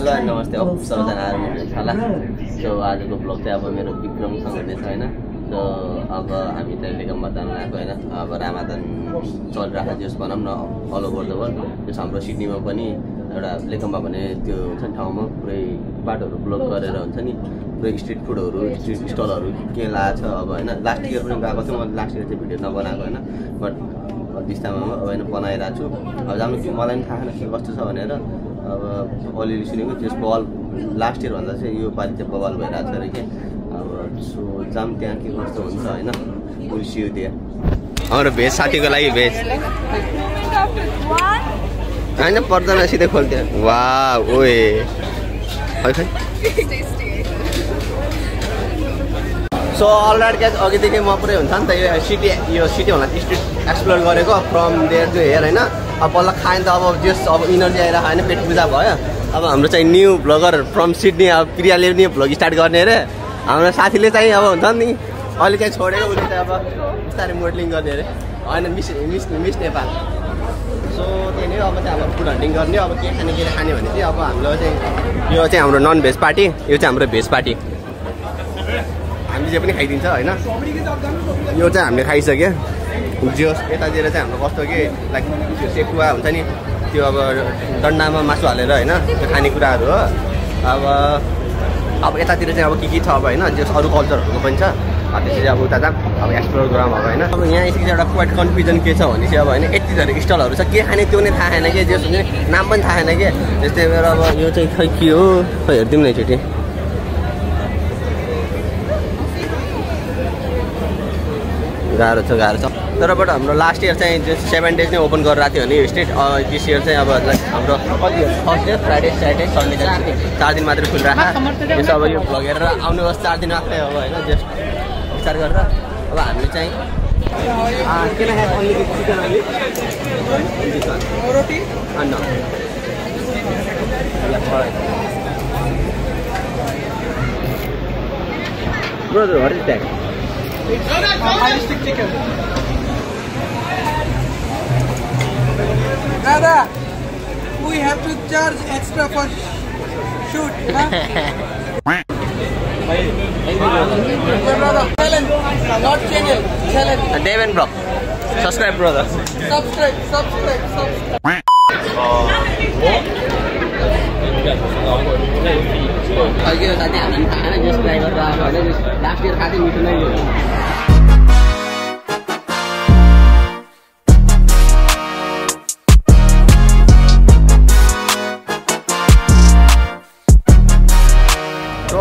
Hello नमस्ते हो सबैजनाहरू हुनुहुन्छ होला। सो आजको ब्लग चाहिँ अब मेरो विक्रमसँग नै छ होइन। सो अब हामी चाहिँ लेकम्बा जानु आएको होइन। अब रामादान चलिरहेको जस भनौँ न अल ओभर द वर्ल्ड। जस हाम्रो सिडनीमा पनि एउटा लेकम्बा भन्ने त्यो हुन्छ नि ठाउँमा पुरै बाटोहरू ब्लक गरेर हुन्छ नि पुरै स्ट्रिट फुडहरू स्ट्रिट स्टलहरू के लाएको छ अब होइन। लास्ट इयर पनि गएको थियो, म लास्ट इयर चाहिँ भिडियो नबनाएको होइन, बट दिस टाइममा अब होइन बनाइरहेको छु। अब जानु मलाई पनि थाहा छैन के कस्तो छ भनेर। अब अलिअलि सुनेको त्यस बल लास्ट इयर भन्दा चाहिँ यो पालि चाहिँ बवाल भइरहेको छ अरे कि। अब सो जाम त्यहाँ के कस्तो हुन्छ होइन, बुल्सियो त्यहाँ हाम्रो भेज साथीको लागि भेज होइन पर्दैन सिधै खोल्थ्यो। वा ओए खै खै। सो अलराइट गाइज, अघिदेखि म पुरै हुन्छ नि त यो सिटी होला स्ट्रिट एक्सप्लोर गरेको फ्रम देयर टु हेयर होइन। अब बल्ल खाएँ त अब जस अब इनर्जी आइरहेको होइन, पेट पूजा भयो। अब हाम्रो चाहिँ न्यू भ्लगर फ्रम सिडनी अब प्रियाले पनि भ्लग स्टार्ट गर्ने अरे। हाम्रो साथीले चाहिँ अब हुन्छ नि अहिले चाहिँ छोडेको, उसले चाहिँ अब बिस्तारै मोडलिङ गर्ने अरे होइन, मिस नेपाल। सो त्यही नै अब चाहिँ अब फुड हन्टिङ गर्ने। अब के खाने भने चाहिँ अब हाम्रो चाहिँ यो चाहिँ हाम्रो नन भेज पार्टी, यो चाहिँ हाम्रो भेज पार्टी। हामीले जे पनि खाइदिन्छ होइन। यो चाहिँ हामीले खाइसक्यो। जोस यतातिर चाहिँ हाम्रो कस्तो के लाइक त्यो सेकुवा हुन्छ नि त्यो अब डन्डामा मासु हालेर होइन त्यो खानेकुराहरू हो। अब यतातिर चाहिँ अब के छ अब होइन, जस अरू कल्चरहरूको पनि छ। त्यसरी अब उता अब एक्सप्लोर गरौँ अब होइन। अब यहाँ यसरी एउटा क्वाइट कन्फ्युजन के छ भने चाहिँ अब होइन यति धेरै स्टलहरू छ, के खाने त्यो नै थाहा छैन कि, जस हुन्छ नि नाम पनि थाहा छैन कि। त्यस्तै भएर अब यो चाहिँ खै के हो खै हेरिदिउँ न एकचोटि। गाह्रो छ तरबाट हाम्रो लास्ट इयर चाहिँ 7 डेज नै ओपन गरेर थियो भने यो स्ट्रिट। दिस इयर चाहिँ अब हाम्रो कति थर्सडे फ्राइडे स्याटरडे सन्डे 4 दिन मात्रै खुलिरहेको। त्यसो अब यो भ्लग हेरेर आउनुहोस् 4 दिन मात्रै अब होइन, जस्ट विचार गरेर। अब हामीले चाहिँ किन रोटी अन्न brother what is that? Stick chicken. Dada, we have to charge extra for shoot. Huh? Challenge, not channel. Challenge. Devin bro, subscribe brother. Subscribe. अघि साथी हामी खाना जस्ट ट्राई गरेर आएको होइन। लास्ट इयर खाँदै मिठो नै हो।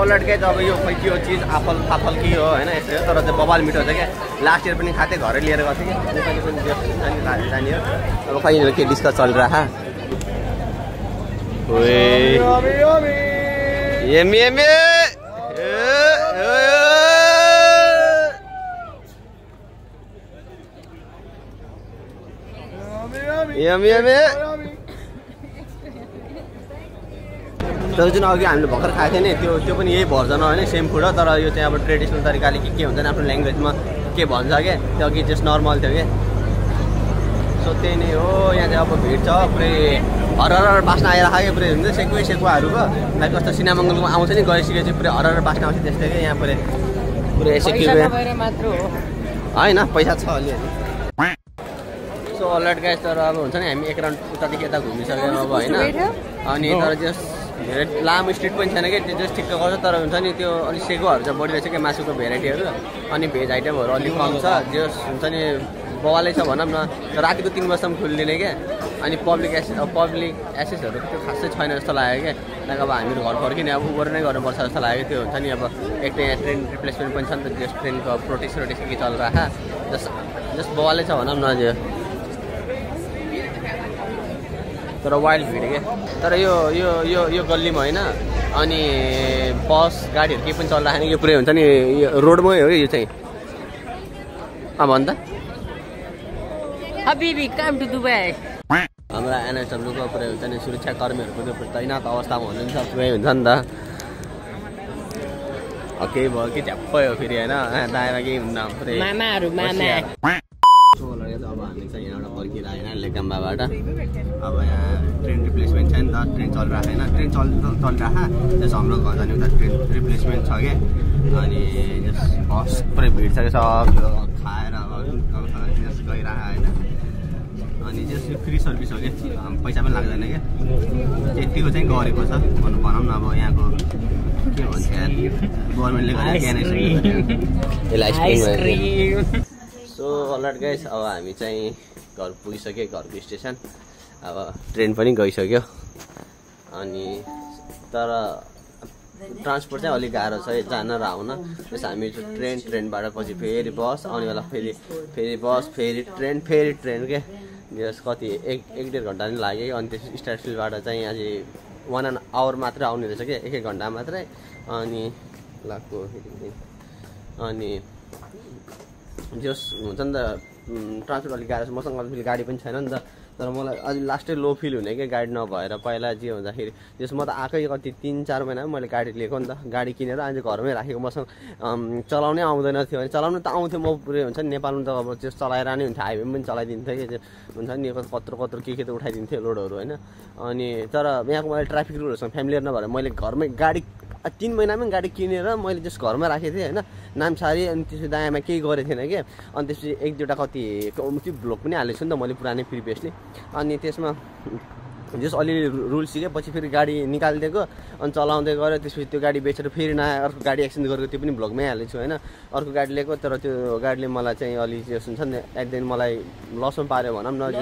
लड्के अब यो खै के हो चिज आफल के हो होइन यस्तै हो, तर चाहिँ बबाल मिठो छ क्या। लास्ट इयर पनि खाँदै घरै लिएर गएको थिएँ कि नेपाली पनि जाने हो। अब खै के डिस्कस चलिरहेको यमी तर जुन अघि हामीले भर्खर खाएको थियो नि त्यो पनि यही भर्जन हो होइन, सेम फुड हो। तर यो चाहिँ अब ट्रेडिसनल तरिकाले के हुन्छ नि आफ्नो ल्याङ्ग्वेजमा के भन्छ क्या, त्यो अघि जस्ट नर्मल थियो क्या। सो त्यही नै हो। यहाँ चाहिँ अब भिड छ पुरै, हरर बास्ना आइरहेको क्या पुरै हुन्छ सेकुवाहरूको। लाइक कस्तो सिनेमाङ्गलमा आउँछ नि गइसकेपछि पुरै हरर बास्ना आउँछ त्यस्तै क्या। यहाँ पुरै सेकुवा होइन, पैसा छ अलिअलि। सो अलर्ट गाइस, तर अब हुन्छ नि हामी एक राउन्ड उतादेखि यता घुमिसक्यौँ अब होइन। अनि तर जस्ट धेरै लामो स्ट्रिट पनि छैन कि, त्यो जस्ट ठिक्क गर्छ। तर हुन्छ नि त्यो अलिक सेकुवाहरू चाहिँ बढी रहेछ क्या, मासुको भेराइटीहरू। अनि भेज आइटमहरू अलिक कम छ। जस हुन्छ नि बवालै छ भनौँ न। रातिको 3 बजीसम्म खुलिदिने क्या। अनि पब्लिक एसेसहरू त्यो खासै छैन जस्तो लाग्यो क्या। लाइक अब हामीहरू घर फर्किने अब उबर नै गर्नुपर्छ जस्तो लाग्यो। त्यो हुन्छ नि अब एक त यहाँ ट्रेन रिप्लेसमेन्ट पनि छ नि त, जस ट्रेनको प्रोटेस्ट के चलिरहेको जस्ट बवालै छ भनौँ न। त्यो तर वाइल्ड भिड क्या। तर यो गल्लीमा होइन, अनि बस गाडीहरू केही पनि चलिरहेको छैन। यो पुरै हुन्छ नि यो रोडमै हो कि यो चाहिँ। भन् त Habibi, come to Dubai. हाम्रा एनएसडब्ल्यूको पुरै हुन्छ नि सुरक्षाकर्मीहरूको त्यो तैनात अवस्थामा हुनुहुन्छ पुरै हुन्छ नि त। केही भयो कि झ्याप्पै हो फेरि होइन, दायाँमा केही हुन्न पुरै मामाहरू मामा। अब हामी चाहिँ यहाँबाट फर्किएर होइन लेकम्बा तलबाट अब यहाँ ट्रेन रिप्लेसमेन्ट छ नि त ट्रेन चलिरहेको छैन ट्रेन चलिरहेको त्यस हाम्रो घर जाने उता ट्रेन रिप्लेसमेन्ट छ क्या अनि जस बस पुरै भिड छ कि सब खाएर अब जस गइरहेको होइन अनि जस यो फ्री सर्भिस हो क्या पैसा पनि लाग्दैन क्या त्यतिको चाहिँ गरेको छ भनौँ न अब यहाँको के भन्छ यार गभर्मेन्टले गरेको सो अलर्ट गाइस अब हामी चाहिँ घर पुगिसक्यो घरको स्टेसन अब ट्रेन पनि गइसक्यो अनि तर ट्रान्सपोर्ट चाहिँ अलिक गाह्रो छ जान र आउन त्यस हामी ट्रेनबाट पछि फेरि बस आउने बेला फेरि बस फेरि ट्रेन के जस कति एक डेढ घन्टा नि लाग्यो अनि त्यस स्ट्यान्डस्टिलबाट चाहिँ अझै 1 आवर मात्रै आउने रहेछ क्या एक घन्टा मात्रै अनि लाग्यो अनि जस हुन्छ नि त ट्रान्सपोर्ट अलिक गाह्रो छ मसँग फेरि गाडी पनि छैन नि त तर मलाई अझै लास्टै लो फिल हुने क्या गाडी नभएर पहिला जे हुँदाखेरि जस म त आएकै कति 3-4 महिनामा मैले गाडी लिएको नि त गाडी किनेर अहिले घरमै राखेको मसँग चलाउनै आउँदैन थियो भने चलाउनु त आउँथ्यो म पुरै हुन्छ नि नेपालमा त अब त्यो चलाएर नै हुन्थ्यो हाइवे पनि चलाइदिन्थ्यो कि हुन्छ नि कत्रो के त उठाइदिन्थ्यो लोडहरू होइन अनि तर यहाँको मैले ट्राफिक रुलहरूसँग फ्यामिलियर नभएर मैले घरमै गाडी 3 महिनामै गाडी किनेर मैले जस घरमा राखेको थिएँ होइन नामसारी अनि त्यसपछि दायाँमा केही गरेको थिएन कि अनि त्यसपछि एक दुईवटा कति त्यो ब्लग पनि हालेको छु नि त मैले पुरानै प्रिभियसली अनि त्यसमा जस अलिअलि रुल सिकेपछि फेरि गाडी निकालिदिएको अनि चलाउँदै गऱ्यो त्यसपछि त्यो गाडी बेचेर फेरि नयाँ अर्को गाडी एक्सचेन्ज गरेको त्यो पनि भ्लगमै हालेको छु होइन अर्को गाडी लिएको तर त्यो गाडीले मलाई चाहिँ अलि जस हुन्छ नि एकदिन मलाई लसमा पार्यो भनौँ न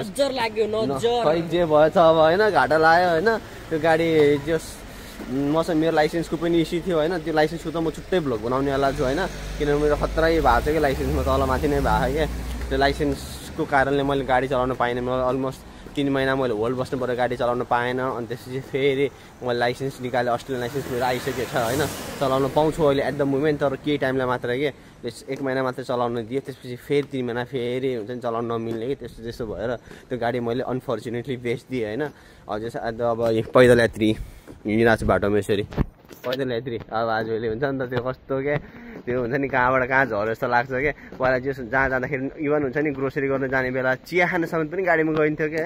खै जे भएछ अब होइन घाटा लाग्यो होइन त्यो गाडी जस मसँग मेरो लाइसेन्सको पनि इस्यु थियो होइन त्यो लाइसेन्सको त म छुट्टै भ्लग बनाउनेवाला छु होइन किनभने मेरो खतरै भएको छ कि लाइसेन्समा तलमाथि नै भएको क्या त्यो लाइसेन्सको कारणले मैले गाडी चलाउन पाइनँ मैले अलमोस्ट 3 महिना मैले होल्ड बस्नु पऱ्यो गाडी चलाउन पाएन अनि त्यसपछि फेरि मैले लाइसेन्स निकालेँ अस्ट्रेलियन लाइसेन्स मेरो आइसकेको छ होइन चलाउन पाउँछु अहिले एट द मोमेन्ट तर केही टाइमलाई मात्र के त्यस 1 महिना मात्रै चलाउन दिएँ त्यसपछि फेरि 3 महिना फेरि हुन्छ नि चलाउन नमिल्ने कि त्यस्तो भएर त्यो गाडी मैले अनफर्चुनेटली बेचिदिएँ होइन अझै अब पैदल यात्री हिँडिरहेको छु बाटोमा यसरी पैदल यात्री अब आजले हुन्छ नि त त्यो कस्तो क्या त्यो हुन्छ नि कहाँबाट कहाँ झऱ्यो जस्तो लाग्छ क्या पहिला जे जहाँ जाँदाखेरि इभन हुन्छ नि ग्रोसरी गर्न जाने बेला चिया खानसम्म पनि गाडीमा गइन्थ्यो क्या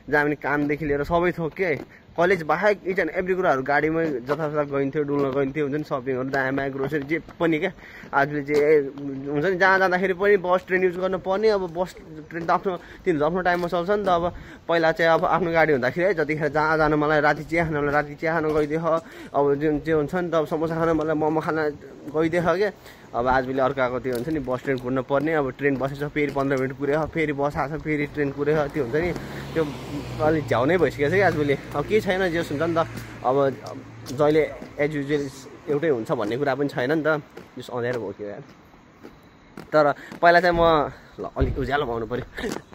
जहाँ पनि कामदेखि लिएर सबै थोक के कलेज बाहेक इच एन्ड एभ्री कुराहरू गाडीमै जथातथा गइन्थ्यो डुल्न गइन्थ्यो हुन्छ नि सपिङहरू दायाँ बायाँ ग्रोसरी जे पनि क्या आजले जे हुन्छ नि जहाँ जाँदाखेरि पनि बस ट्रेन युज गर्नु पर्ने अब बस ट्रेन त आफ्नो टाइममा चल्छ नि त अब पहिला चाहिँ अब आफ्नो गाडी हुँदाखेरि जतिखेर जहाँ जानु मलाई राति चिया खान गइदियो अब जुन चाहिँ हुन्छ नि त अब समोसा खान मलाई मोमो खान गइदियो क्या अब आजले अर्काको त्यो हुन्छ नि बस ट्रेन कुर्नु पर्ने अब ट्रेन बसेछ फेरि 15 मिनट कुर्यो फेरि बस आएको फेरि ट्रेन कुर्यो त्यो हुन्छ नि त्यो अलिक झ्याउनै भइसकेको छ कि आजले अब केही छैन जस हुन्छ नि त अब जहिले एज युजुअल एउटै हुन्छ भन्ने कुरा पनि छैन नि त जस अँध्यारो भयो क्या तर पहिला चाहिँ म अलिक उज्यालो पाउनु पऱ्यो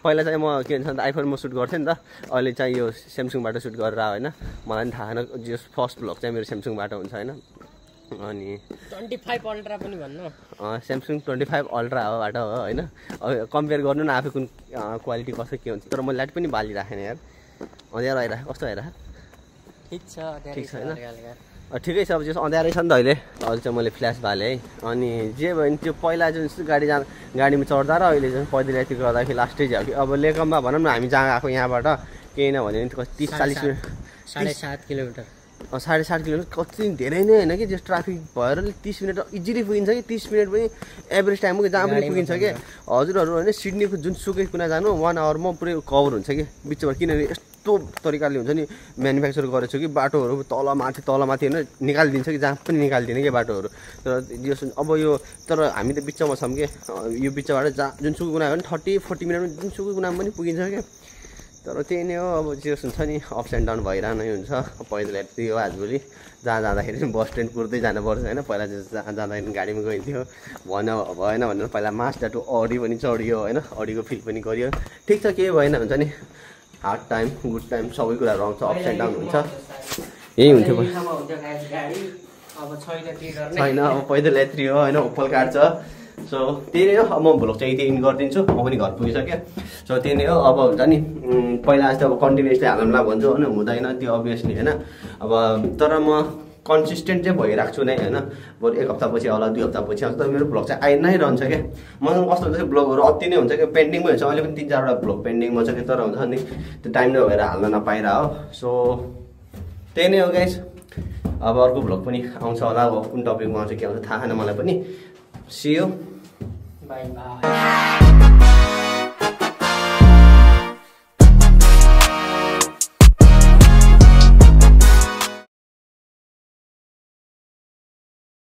पहिला चाहिँ म के भन्छ नि त आइफोनमा सुट गर्थेँ नि त अहिले चाहिँ यो स्यामसङबाट सुट गरेर होइन मलाई पनि थाहा छैन जस फर्स्ट भ्लग चाहिँ मेरो स्यामसङबाट हुन्छ होइन अनि 25 अल्ट्रा पनि भन्नु स्यामसङ 25 अल्ट्रा होबाट हो होइन कम्पेयर गर्नु न आफै कुन क्वालिटी कसो के हुन्छ तर म लाइट पनि बालिराखेन यार अँध्यारो आइरहेको कस्तो आइरहेको ठिक छ होइन ठिकै छ अब जस अँध्यारै छ नि त अहिले चाहिँ मैले फ्ल्यास बालेँ है अनि जे भयो नि त्यो पहिला जुन गाडीमा चढ्दा र अहिले जुन पैदल यात्री गर्दाखेरि लास्टै झ्याउ कि अब लेकममा भनौँ न हामी जहाँ गएको यहाँबाट केही नभने 30-40 मिनट 7.5 किलोमिटर 7.5 किलोमिटर कति धेरै नै होइन कि जस ट्राफिक भएर 30 मिनट इजिली पुगिन्छ कि 30 मिनट पनि एभरेज टाइम हो कि जहाँ पनि पुगिन्छ कि हजुरहरू होइन सिडनीको जुन सुकै कुना जानु 1 आवरमा पुरै कभर हुन्छ कि बिचमा किनभने यस्तो तरिकाले हुन्छ नि म्यानुफ्याक्चर गरेको छु कि बाटोहरू तलमाथि होइन निकालिदिन्छ कि जहाँ पनि निकालिदिने कि बाटोहरू तर यो अब यो तर हामी त बिचमा छौँ कि यो बिचबाट जहाँ जुनसुकै कुना हो भने 30-40 मिनटमा जुनसुकै कुनामा पनि पुगिन्छ क्या तर त्यही नै हो अब जे हुन्छ नि अप्स एन्ड डाउन भइरहनै हुन्छ पैदल यात्री हो आजभोलि जहाँ जाँदाखेरि बस स्ट्यान्ड कुर्दै जानुपर्छ होइन पहिला जहाँ जाँदाखेरि गाडीमा गइन्थ्यो भएन भनेर पहिला मास्टर टु अडी पनि चढियो होइन अडीको फिल पनि गरियो ठिक छ केही भएन हुन्छ नि हार्ड टाइम गुड टाइम सबै कुराहरू आउँछ अप्स एन्ड डाउन हुन्छ यही हुन्थ्यो छैन अब पैदल यात्री हो होइन ओप्पल काट्छ सो त्यही नै हो अब म भ्लग चाहिँ यति इन गरिदिन्छु म पनि घर पुगिसकेँ सो त्यही नै हो अब हुन्छ नि पहिला जस्तो अब कन्टिन्युसली हाल्नुलाई भन्छु होइन हुँदैन त्यो अभियसली होइन अब तर म कन्सिस्टेन्ट चाहिँ भइरहेको छु नै होइन। बरु 1 हप्तापछि होला 2 हप्तापछि आउँछ, तर मेरो भ्लग चाहिँ आइ नै रहन्छ क्या। मलाई कस्तो हुन्छ भ्लगहरू अति नै हुन्छ क्या, पेन्डिङमै हुन्छ। अहिले पनि 3-4वटा भ्लग पेन्डिङमा छ कि, तर हुन्छ नि त्यो टाइम नभएर हाल्न नपाइरह हो। सो त्यही नै हो गाइस। अब अर्को भ्लग पनि आउँछ होला, अब कुन टपिकमा आउँछ के आउँछ थाहा छैन मलाई पनि। See you, bye by.